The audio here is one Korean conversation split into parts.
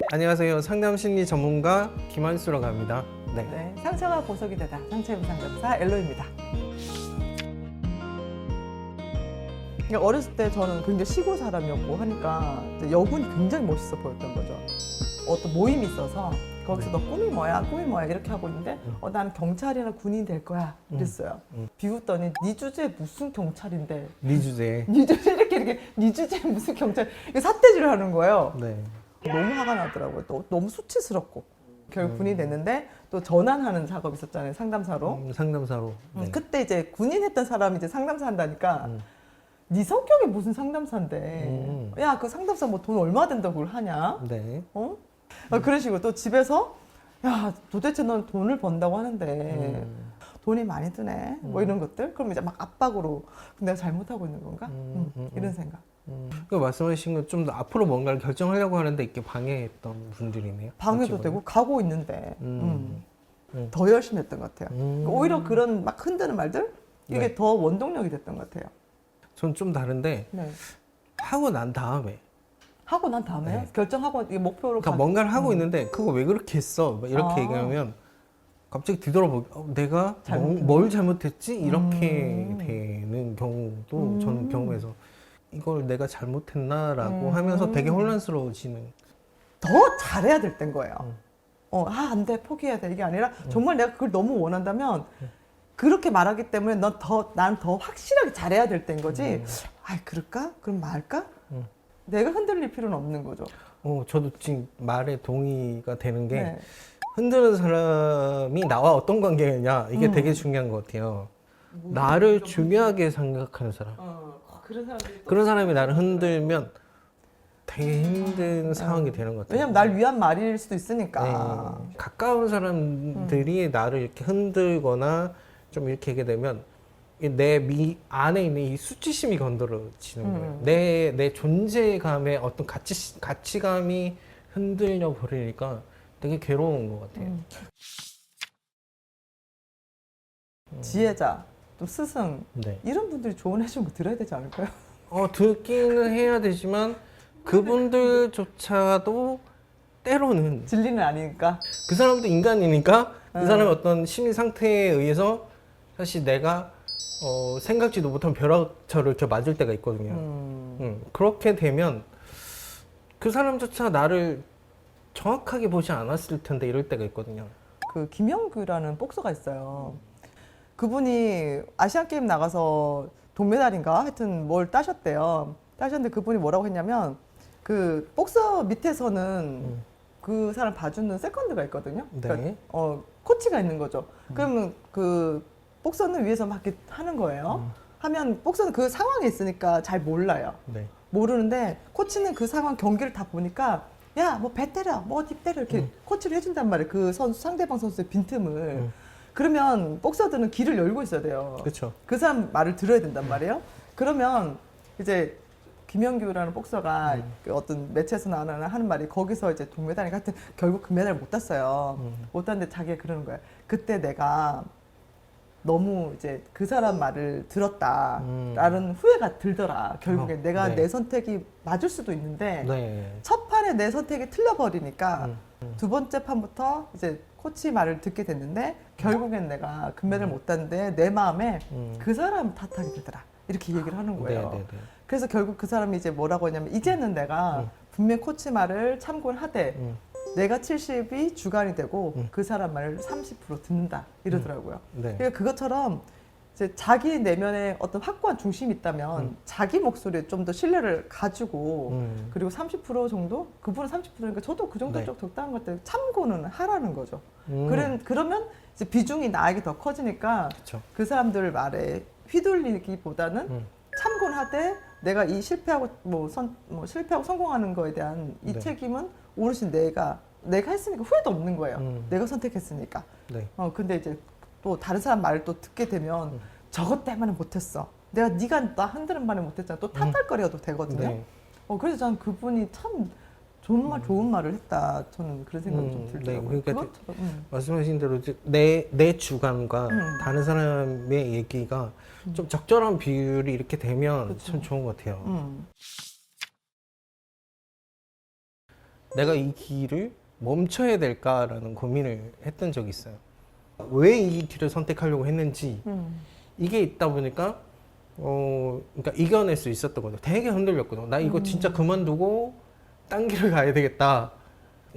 안녕하세요. 상담심리 전문가 김한수라고 합니다. 네, 상처가 보석이 되다. 상처의 상담사 엘로입니다. 그러니까 어렸을 때 저는 굉장히 시골 사람이었고 하니까 여군이 굉장히 멋있어 보였던 거죠. 어떤 모임이 있어서 거기서 너 꿈이 뭐야? 꿈이 뭐야? 이렇게 하고 있는데 나는 경찰이나 군인이 될 거야. 그랬어요. 비웃더니 네 주제에 무슨 경찰인데? 네 주제. 네 주제 이렇게 네 주제에 무슨 경찰? 이게 삿대질을 하는 거예요. 네. 너무 화가 나더라고요. 또 너무 수치스럽고. 결국 군인이 됐는데 또 전환하는 작업이 있었잖아요. 상담사로. 상담사로. 네. 그때 이제 군인 했던 사람이 이제 상담사 한다니까 네 성격이 무슨 상담사인데 야, 그 상담사 뭐 돈 얼마 된다고 그걸 하냐? 네. 그런 식으로 또 집에서 야, 도대체 넌 돈을 번다고 하는데 돈이 많이 드네. 뭐 이런 것들. 그럼 이제 막 압박으로 내가 잘못하고 있는 건가? 이런 생각. 그 말씀하신 건 좀 더 앞으로 뭔가를 결정하려고 하는데 이렇게 방해했던 분들이네요. 방해도 어찌 되고 가고 있는데 보면. 더 열심히 했던 것 같아요. 오히려 그런 막 흔드는 말들 이게 네. 더 원동력이 됐던 것 같아요. 전 좀 다른데 네. 하고 난 다음에 하고 난 다음에요? 네. 결정하고 이게 목표로 그러니까 뭔가를 하고 있는데 그거 왜 그렇게 했어? 막 이렇게 아. 얘기하면 갑자기 뒤돌아보고 내가 잘못했나? 뭘 잘못했지? 이렇게 되는 경우도 저는 경험해서 이걸 내가 잘못했나라고 하면서 되게 혼란스러워지는. 더 잘해야 될 때인 거예요. 안 돼, 포기해야 돼. 이게 아니라 정말 내가 그걸 너무 원한다면 그렇게 말하기 때문에 난 더 확실하게 잘해야 될 때인 거지. 그럴까? 그럼 말까? 내가 흔들릴 필요는 없는 거죠. 저도 지금 말에 동의가 되는 게 네. 흔드는 사람이 나와 어떤 관계냐 이게 되게 중요한 것 같아요. 나를 중요하게 생각하는 사람. 그런 사람들이 그런 사람이 나를 흔들면 되게 힘든 상황이 되는 것 같아요. 왜냐면 날 위한 말일 수도 있으니까. 네. 가까운 사람들이 나를 이렇게 흔들거나 좀 이렇게 하게 되면 내 안에 있는 이 수치심이 건드려지는 거예요. 내 존재감의 어떤 가치감이 흔들려 버리니까 되게 괴로운 것 같아요. 지혜자, 또 스승 네. 이런 분들이 조언해주는 거 들어야 되지 않을까요? 듣기는 해야 되지만 그분들조차도 때로는 진리는 아니니까. 그 사람도 인간이니까 그 사람의 어떤 심리 상태에 의해서 사실 내가 생각지도 못한 벼락처를 이렇게 맞을 때가 있거든요. 그렇게 되면 그 사람조차 나를 정확하게 보지 않았을 텐데 이럴 때가 있거든요. 그 김영규라는 복서가 있어요. 그분이 아시안 게임 나가서 동메달인가 하여튼 뭘 따셨대요. 따셨는데 그분이 뭐라고 했냐면 그 복서 밑에서는 그 사람 봐주는 세컨드가 있거든요. 네. 코치가 있는 거죠. 그러면 그 복서는 위에서 막 이렇게 하는 거예요. 하면 복서는 그 상황에 있으니까 잘 몰라요. 네. 모르는데 코치는 그 상황 경기를 다 보니까 야, 뭐 배 때려, 뭐 어디 때려 이렇게 코치를 해준단 말이에요. 그 선수 상대방 선수의 빈틈을. 그러면 복서들은 길을 열고 있어야 돼요. 그렇죠. 그 사람 말을 들어야 된단 말이에요. 그러면 이제 김영규라는 복서가 그 어떤 매체에서 하는 말이 거기서 이제 동메달 같은 결국 금메달을 못 땄어요. 못 땄는데 자기가 그러는 거야. 그때 내가 너무 이제 그 사람 말을 들었다라는 후회가 들더라. 결국에 내가 네. 내 선택이 맞을 수도 있는데 네. 첫 판에 내 선택이 틀려버리니까 두 번째 판부터 이제 코치 말을 듣게 됐는데 결국엔 내가 금메달 못 땄는데 내 마음에 그 사람 탓하게 되더라. 이렇게 얘기를 하는 거예요. 네, 네, 네. 그래서 결국 그 사람이 이제 뭐라고 했냐면 이제는 내가 분명 코치 말을 참고를 하되 내가 70이 주관이 되고 그 사람 말을 30% 듣는다 이러더라고요. 네. 그러니까 그것처럼 이제 자기 내면에 어떤 확고한 중심이 있다면 자기 목소리에 좀 더 신뢰를 가지고 그리고 30% 정도? 그분은 30%니까 저도 그 정도 네. 좀 적당한 것들 참고는 하라는 거죠. 그러면 이제 비중이 나에게 더 커지니까 그쵸. 그 사람들 말에 휘둘리기보다는 참고는 하되 내가 이 실패하고 실패하고 성공하는 거에 대한 이 네. 책임은 오롯이 내가 했으니까 후회도 없는 거예요. 내가 선택했으니까. 네. 근데 이제 또 다른 사람 말을 또 듣게 되면 저것 때문에 못했어. 네가 나 흔드는 말에 못했잖아. 또 탓할거리가 되거든요. 네. 그래서 저는 그분이 참 좋은 말을 했다. 저는 그런 생각이 좀 들더라고요. 네, 그러니까 그것처럼, 말씀하신 대로 이제 내 주관과 다른 사람의 얘기가 좀 적절한 비율이 이렇게 되면 그쵸. 참 좋은 것 같아요. 내가 이 길을 멈춰야 될까라는 고민을 했던 적이 있어요. 왜 이 길을 선택하려고 했는지 이게 있다 보니까 그러니까 이겨낼 수 있었던 거죠. 되게 흔들렸거든. 나 이거 진짜 그만두고 딴 길을 가야 되겠다.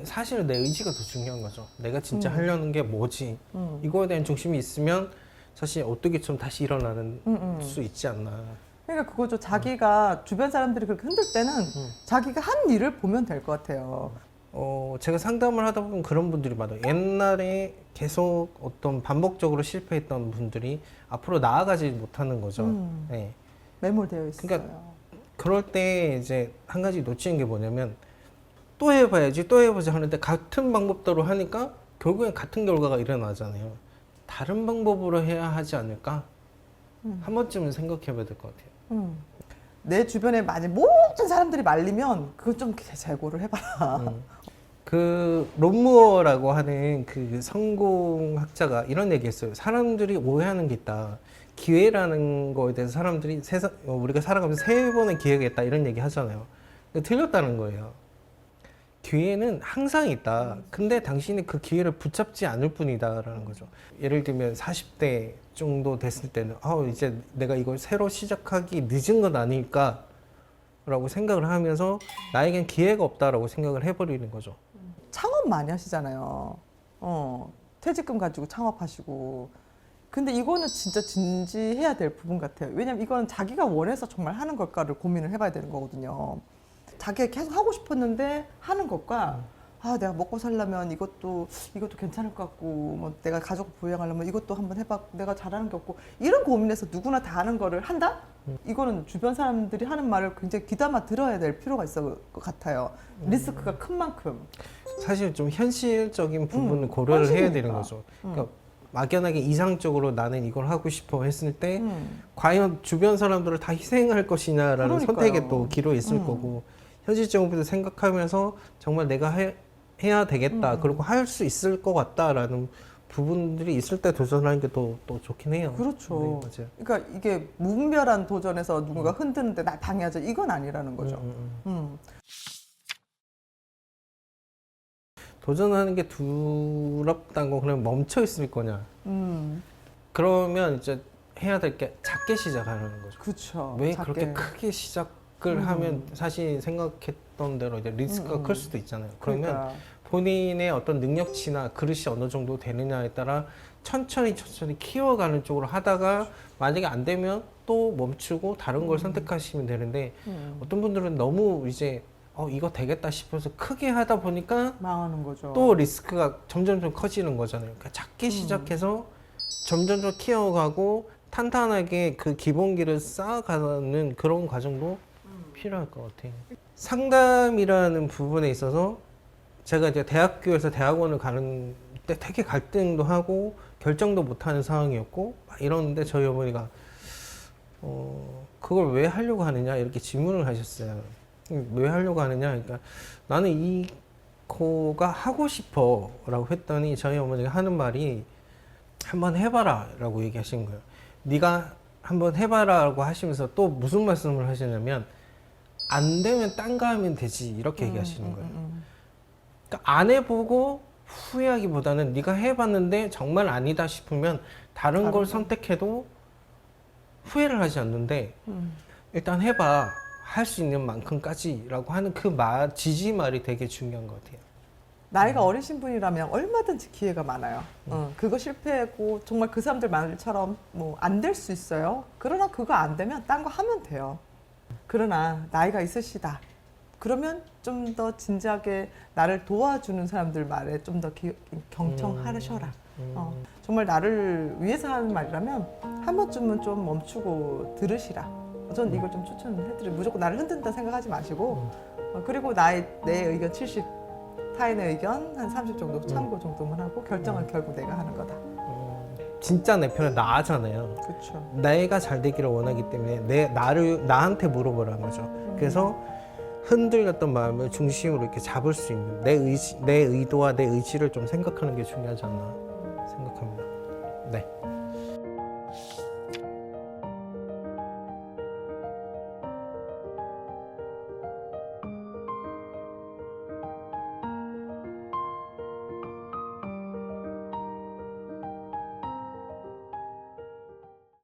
사실은 내 의지가 더 중요한 거죠. 내가 진짜 하려는 게 뭐지? 이거에 대한 중심이 있으면 사실 어떻게 좀 다시 일어나는 수 있지 않나. 그러니까 그거죠. 자기가 주변 사람들이 그렇게 흔들 때는 자기가 한 일을 보면 될 것 같아요. 제가 상담을 하다 보면 그런 분들이 많아요. 옛날에 계속 어떤 반복적으로 실패했던 분들이 앞으로 나아가지 못하는 거죠. 네. 매몰되어 있어요. 그러니까 그럴 때 이제 한 가지 놓치는 게 뭐냐면 또 해봐야지 또 해보자 하는데 같은 방법대로 하니까 결국엔 같은 결과가 일어나잖아요. 다른 방법으로 해야 하지 않을까? 한 번쯤은 생각해 봐야 될 것 같아요. 내 주변에 모든 사람들이 말리면 그건 좀 재고를 해봐라. 그 론무어라고 하는 그 성공학자가 이런 얘기했어요. 사람들이 오해하는 게 있다. 기회라는 거에 대해서 사람들이 우리가 살아가면서 3번의 기회가 있다 이런 얘기 하잖아요. 근데 틀렸다는 거예요. 기회는 항상 있다. 근데 당신이 그 기회를 붙잡지 않을 뿐이다라는 거죠. 예를 들면 40대 정도 됐을 때는 이제 내가 이걸 새로 시작하기 늦은 건 아닐까라고 생각을 하면서 나에겐 기회가 없다라고 생각을 해버리는 거죠. 창업 많이 하시잖아요. 퇴직금 가지고 창업하시고. 근데 이거는 진짜 진지해야 될 부분 같아요. 왜냐면 이건 자기가 원해서 정말 하는 걸까를 고민을 해봐야 되는 거거든요. 자기가 계속 하고 싶었는데 하는 것과 내가 먹고 살려면 이것도 괜찮을 것 같고 뭐 내가 가족 부양하려면 이것도 한번 해봐 내가 잘하는 게 없고 이런 고민에서 누구나 다 하는 거를 한다? 이거는 주변 사람들이 하는 말을 굉장히 귀담아 들어야 될 필요가 있을 것 같아요. 리스크가 큰 만큼. 사실 좀 현실적인 부분을 고려를 해야 되는 거죠. 그러니까 막연하게 이상적으로 나는 이걸 하고 싶어 했을 때 과연 주변 사람들을 다 희생할 것이냐라는 그러니까요. 선택에 또 기로 있을 거고 현실적인 부분을 생각하면서 정말 내가 해야 되겠다 그리고 할 수 있을 것 같다라는 부분들이 있을 때 도전하는 게 또 좋긴 해요. 그렇죠. 네, 맞아요. 그러니까 이게 무분별한 도전에서 누군가 흔드는데 날 방해하자 이건 아니라는 거죠. 도전하는 게 두렵다는 거 그냥 멈춰 있을 거냐? 그러면 이제 해야 될 게 작게 시작하는 거죠. 그렇죠. 왜 작게. 그렇게 크게 시작을 하면 사실 생각했던 대로 이제 리스크가 클 수도 있잖아요. 그러면 그러니까. 본인의 어떤 능력치나 그릇이 어느 정도 되느냐에 따라 천천히 키워가는 쪽으로 하다가 만약에 안 되면 또 멈추고 다른 걸 선택하시면 되는데 어떤 분들은 너무 이제 이거 되겠다 싶어서 크게 하다 보니까 망하는 거죠. 또 리스크가 점점 좀 커지는 거잖아요. 그러니까 작게 시작해서 점점 키워가고 탄탄하게 그 기본기를 쌓아가는 그런 과정도 필요할 것 같아요. 상담이라는 부분에 있어서 제가 이제 대학교에서 대학원을 가는 때 되게 갈등도 하고 결정도 못하는 상황이었고 막 이러는데 저희 어머니가 그걸 왜 하려고 하느냐 이렇게 질문을 하셨어요. 왜 하려고 하느냐 그러니까 나는 이거가 하고 싶어 라고 했더니 저희 어머니가 하는 말이 한번 해봐라 라고 얘기하신 거예요. 네가 한번 해봐라 라고 하시면서 또 무슨 말씀을 하시냐면 안 되면 딴 거 하면 되지 이렇게 얘기하시는 거예요. 그러니까 안 해보고 후회하기보다는 네가 해봤는데 정말 아니다 싶으면 다른 걸 선택해도 후회를 하지 않는데 일단 해봐 할 수 있는 만큼까지라고 하는 그 지지 말이 되게 중요한 것 같아요. 나이가 어리신 분이라면 얼마든지 기회가 많아요. 그거 실패하고 정말 그 사람들 말처럼 뭐 안 될 수 있어요. 그러나 그거 안 되면 딴 거 하면 돼요. 그러나 나이가 있으시다. 그러면 좀 더 진지하게 나를 도와주는 사람들 말에 좀 더 경청하셔라. 정말 나를 위해서 하는 말이라면 한 번쯤은 좀 멈추고 들으시라. 저는 이걸 좀 추천해드려요. 무조건 나를 흔든다 생각하지 마시고 그리고 내 의견 70, 타인의 의견 한 30 정도 참고 정도만 하고 결정은 결국 내가 하는 거다. 진짜 내 편은 나잖아요. 그렇죠. 내가 잘 되기를 원하기 때문에 나한테 물어보라는 거죠. 그래서 흔들렸던 마음을 중심으로 이렇게 잡을 수 있는 내 의도와 내 의지를 좀 생각하는 게 중요하지 않나 생각합니다. 네.